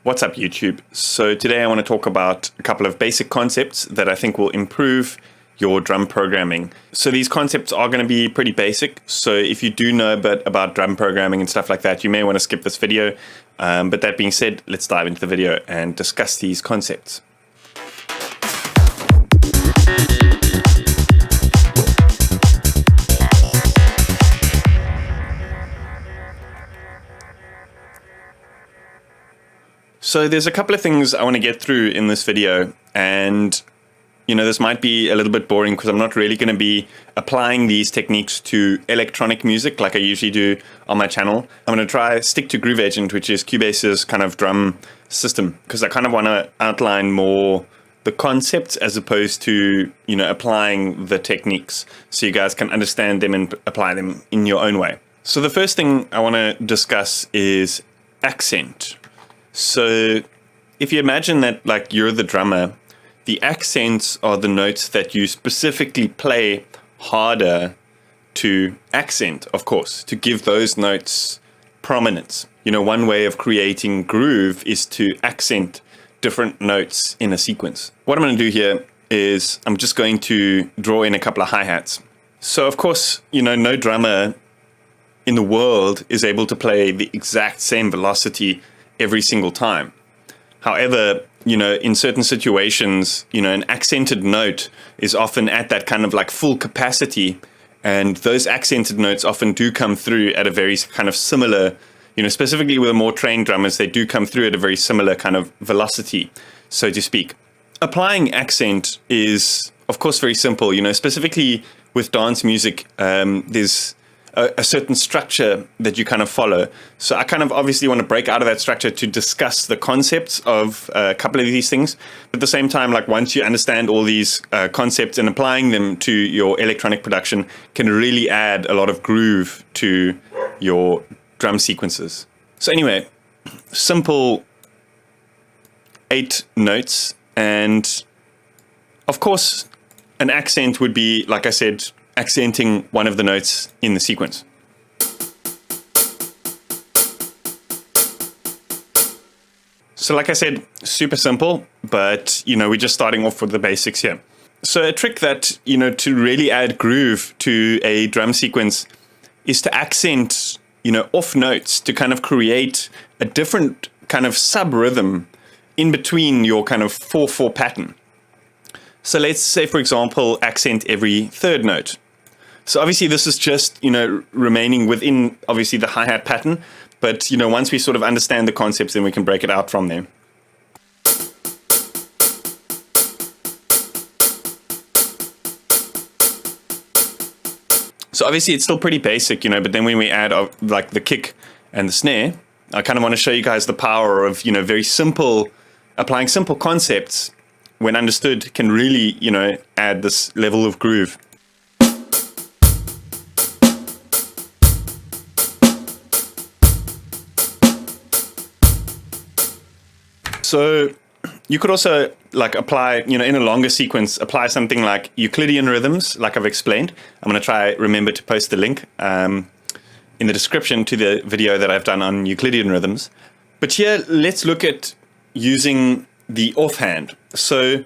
What's up, YouTube? So today I want to talk about a couple of basic concepts that I think will improve your drum programming. So these concepts are going to be pretty basic. So if you do know a bit about drum programming and stuff like that, you may want to skip this video. But that being said, let's dive into the video and discuss these concepts. So there's a couple of things I want to get through in this video, and this might be a little bit boring because I'm not really going to be applying these techniques to electronic music like I usually do on my channel. I'm going to try stick to Groove Agent, which is Cubase's kind of drum system, because I kind of want to outline more the concepts as opposed to, applying the techniques so you guys can understand them and apply them in your own way. So the first thing I want to discuss is accent. So if you imagine that like you're the drummer, the accents are the notes that you specifically play harder to accent, of course, to give those notes prominence. One way of creating groove is to accent different notes in a sequence. What I'm going to do here is I'm just going to draw in a couple of hi-hats. So of course, no drummer in the world is able to play the exact same velocity every single time. However, in certain situations, an accented note is often at that kind of like full capacity, and those accented notes often do come through at a very kind of similar, specifically with more trained drummers, they do come through at a very similar kind of velocity, so to speak. Applying accent is, of course, very simple. Specifically with dance music, there's a certain structure that you kind of follow. So I kind of obviously want to break out of that structure to discuss the concepts of a couple of these things. But at the same time, like once you understand all these concepts and applying them to your electronic production can really add a lot of groove to your drum sequences. So anyway, simple 8 notes. And of course, an accent would be, like I said, accenting one of the notes in the sequence. So like I said, super simple, but we're just starting off with the basics here. So a trick that, to really add groove to a drum sequence is to accent, off notes to kind of create a different kind of sub-rhythm in between your kind of 4/4 pattern. So let's say, for example, accent every third note. So obviously this is just, remaining within obviously the hi-hat pattern, but once we sort of understand the concepts, then we can break it out from there. So obviously it's still pretty basic, but then when we add like the kick and the snare, I kind of want to show you guys the power of, very simple, applying simple concepts when understood can really, add this level of groove. So you could also like apply, in a longer sequence, apply something like Euclidean Rhythms, like I've explained. I'm going to try remember to post the link in the description to the video that I've done on Euclidean Rhythms. But here, let's look at using the offhand. So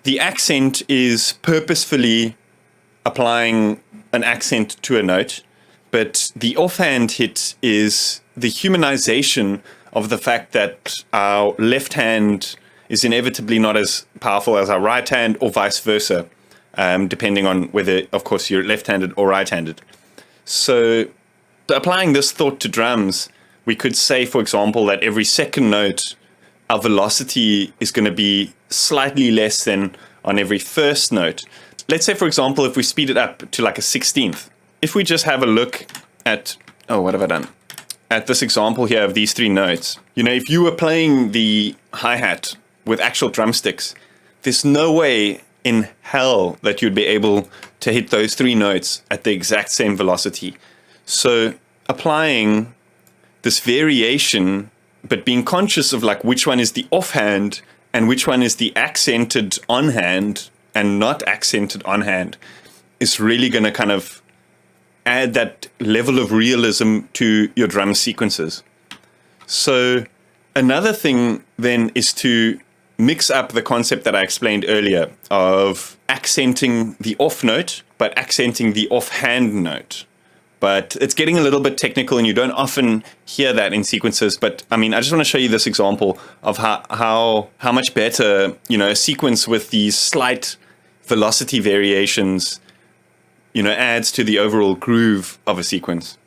the accent is purposefully applying an accent to a note, but the offhand hit is the humanization of the fact that our left hand is inevitably not as powerful as our right hand, or vice versa, depending on whether, of course, you're left-handed or right-handed. So applying this thought to drums, we could say, for example, that every second note, our velocity is going to be slightly less than on every first note. Let's say, for example, if we speed it up to like a 16th. If we just have a look at, what have I done? At this example here of these 3 notes, if you were playing the hi-hat with actual drumsticks, there's no way in hell that you'd be able to hit those 3 notes at the exact same velocity. So applying this variation, but being conscious of like which one is the offhand and which one is the accented on-hand and not accented on-hand, is really going to kind of add that level of realism to your drum sequences. So Another thing then is to mix up the concept that I explained earlier of accenting the off note, but accenting the offhand note. But it's getting a little bit technical, and you don't often hear that in sequences. But I mean, I just want to show you this example of how much better, a sequence with these slight velocity variations, adds to the overall groove of a sequence.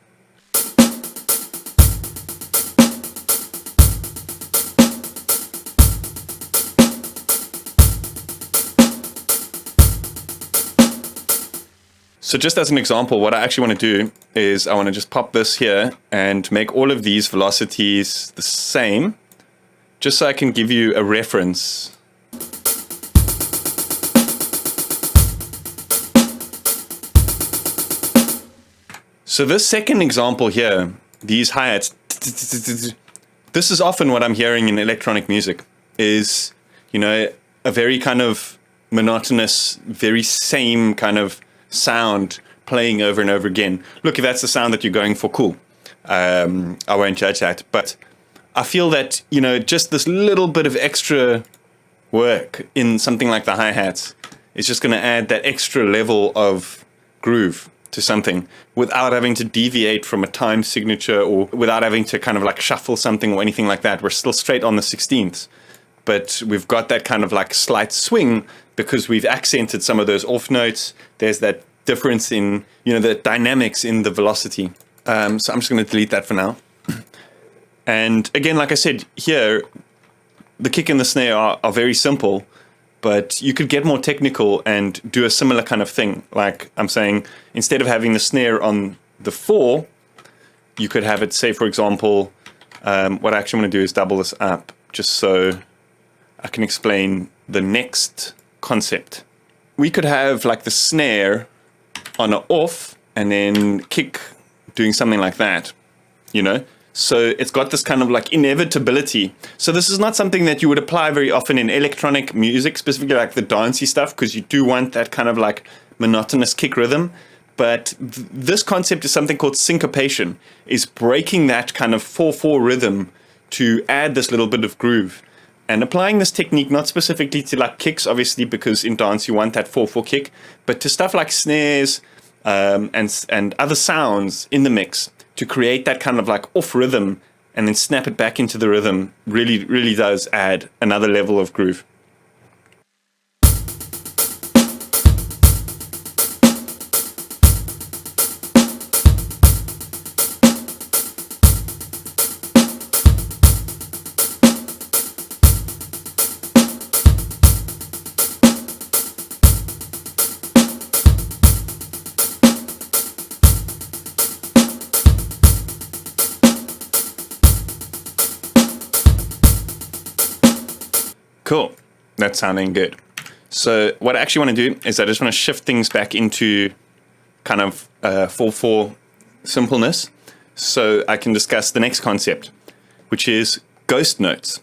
So just as an example, what I actually want to do is I want to just pop this here and make all of these velocities the same, just so I can give you a reference. So this second example here, these hi-hats, this is often what I'm hearing in electronic music, is, a very kind of monotonous, very same kind of sound playing over and over again. Look, if that's the sound that you're going for, cool. I won't judge that. But I feel that, just this little bit of extra work in something like the hi-hats is just going to add that extra level of groove to something without having to deviate from a time signature or without having to kind of like shuffle something or anything like that. We're still straight on the 16th. But we've got that kind of like slight swing because we've accented some of those off notes. There's that difference in, the dynamics in the velocity. So I'm just going to delete that for now. And again, like I said, here, the kick and the snare are very simple, but you could get more technical and do a similar kind of thing. Like I'm saying, instead of having the snare on the 4, you could have it, say, for example, what I actually want to do is double this up just so I can explain the next concept. We could have like the snare on an off and then kick doing something like that, So it's got this kind of like inevitability. So this is not something that you would apply very often in electronic music, specifically like the dancey stuff, because you do want that kind of like monotonous kick rhythm. But this concept is something called syncopation, is breaking that kind of 4/4 rhythm to add this little bit of groove. And applying this technique, not specifically to like kicks, obviously, because in dance you want that 4/4 kick, but to stuff like snares and other sounds in the mix to create that kind of like off rhythm and then snap it back into the rhythm really, really does add another level of groove. Cool. That's sounding good. So what I actually want to do is I just want to shift things back into kind of 4/4 simpleness so I can discuss the next concept, which is ghost notes.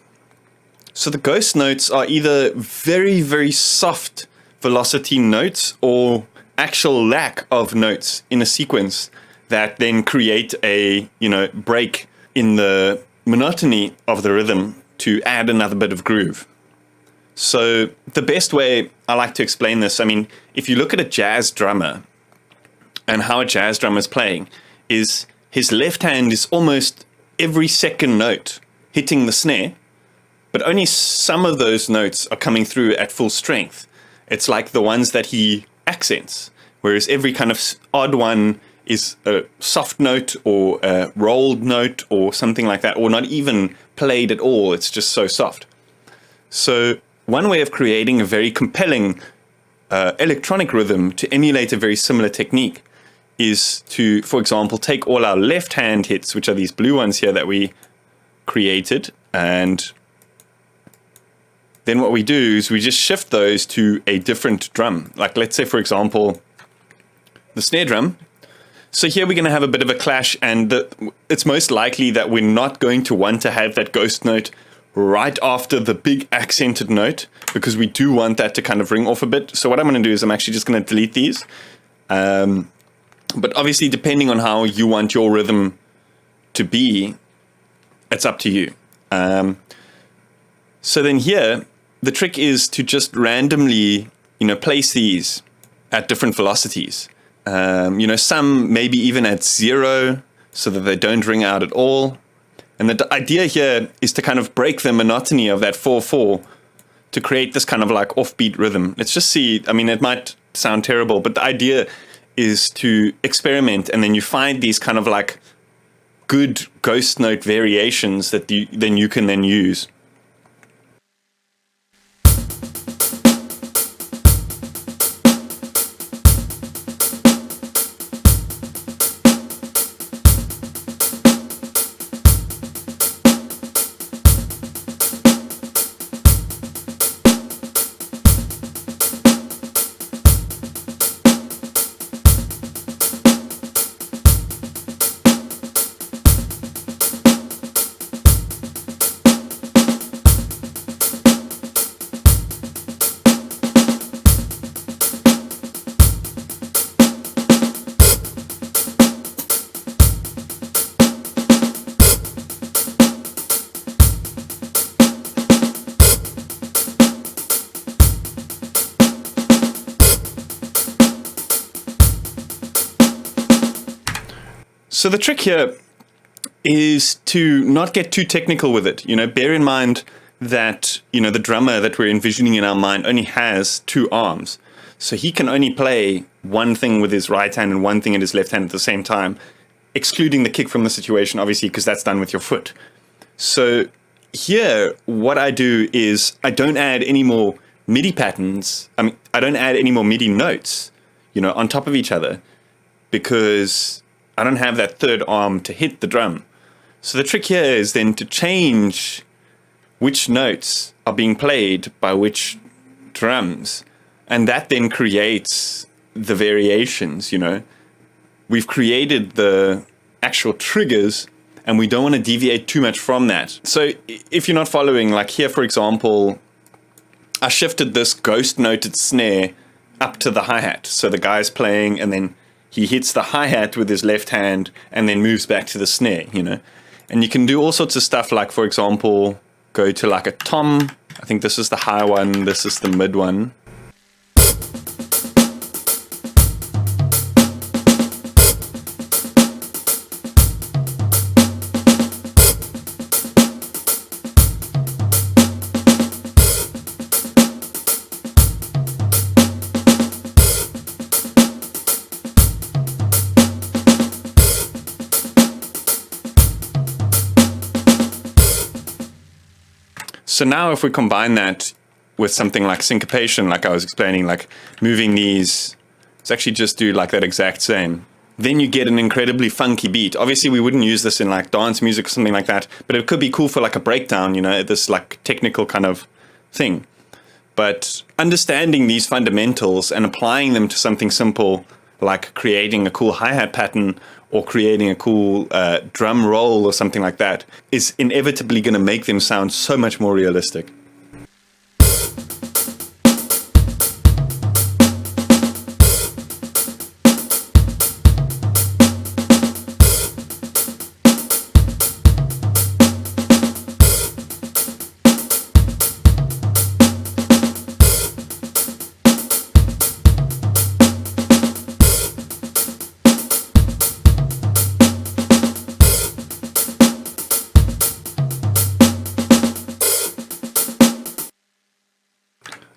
So the ghost notes are either very, very soft velocity notes or actual lack of notes in a sequence that then create a, break in the monotony of the rhythm to add another bit of groove. So the best way I like to explain this, I mean, if you look at a jazz drummer and how a jazz drummer is playing, is his left hand is almost every second note hitting the snare, but only some of those notes are coming through at full strength. It's like the ones that he accents, whereas every kind of odd one is a soft note or a rolled note or something like that, or not even played at all. It's just so soft. So one way of creating a very compelling electronic rhythm to emulate a very similar technique is to, for example, take all our left hand hits, which are these blue ones here that we created, and then what we do is we just shift those to a different drum. Like let's say, for example, the snare drum. So here we're going to have a bit of a clash, and it's most likely that we're not going to want to have that ghost note right after the big accented note, because we do want that to kind of ring off a bit. So what I'm going to do is I'm actually just going to delete these. But obviously, depending on how you want your rhythm to be, it's up to you. So then here, the trick is to just randomly, place these at different velocities. Some maybe even at 0 so that they don't ring out at all. And the idea here is to kind of break the monotony of that 4/4 to create this kind of like offbeat rhythm. Let's just see. I mean, it might sound terrible, but the idea is to experiment, and then you find these kind of like good ghost note variations that you can then use. So the trick here is to not get too technical with it. Bear in mind that, the drummer that we're envisioning in our mind only has 2 arms. So he can only play one thing with his right hand and one thing in his left hand at the same time, excluding the kick from the situation, obviously, because that's done with your foot. So here, what I do is I don't add any more MIDI patterns. I don't add any more MIDI notes, on top of each other, because I don't have that third arm to hit the drum. So the trick here is then to change which notes are being played by which drums. And that then creates the variations, We've created the actual triggers, and we don't want to deviate too much from that. So if you're not following, like here, for example, I shifted this ghost noted snare up to the hi-hat. So the guy's playing, and then he hits the hi-hat with his left hand and then moves back to the snare, And you can do all sorts of stuff, like, for example, go to like a tom. I think this is the high one, this is the mid one. So now if we combine that with something like syncopation, like I was explaining, like moving these, let's actually just do like that exact same. Then you get an incredibly funky beat. Obviously, we wouldn't use this in like dance music or something like that, but it could be cool for like a breakdown, this like technical kind of thing. But understanding these fundamentals and applying them to something simple, like creating a cool hi-hat pattern or creating a cool drum roll or something like that, is inevitably going to make them sound so much more realistic.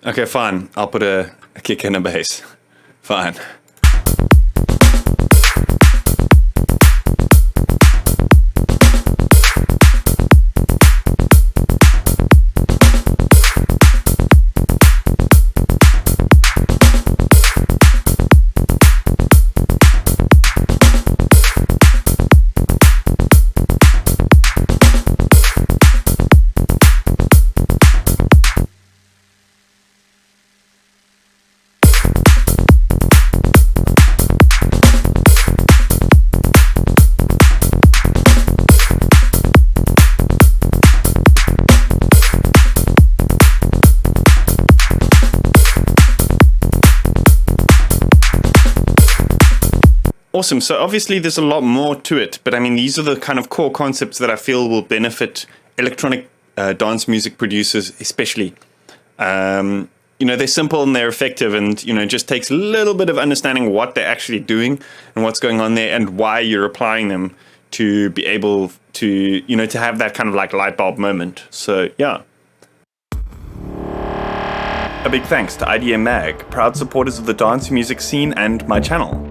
Okay, fine. I'll put a kick and a bass. Fine. Awesome. So obviously there's a lot more to it, but I mean, these are the kind of core concepts that I feel will benefit electronic dance music producers especially. They're simple and they're effective, and, it just takes a little bit of understanding what they're actually doing and what's going on there and why you're applying them to be able to, to have that kind of like light bulb moment. So, yeah. A big thanks to IDM Mag, proud supporters of the dance music scene and my channel.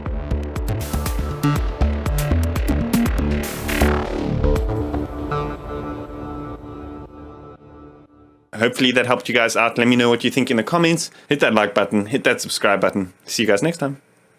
Hopefully that helped you guys out. Let me know what you think in the comments. Hit that like button, hit that subscribe button. See you guys next time.